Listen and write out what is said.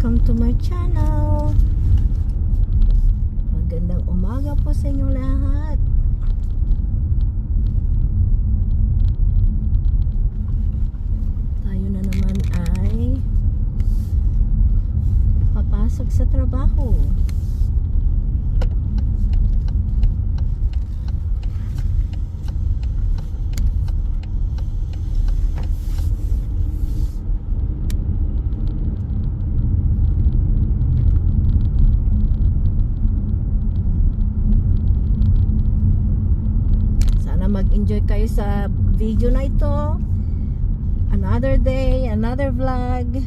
welcome to my channel. Magandang umaga po sa inyong lahat. Tayo na naman ay papasok sa trabaho. Mag-enjoy kayo sa video na ito. Another day, another vlog.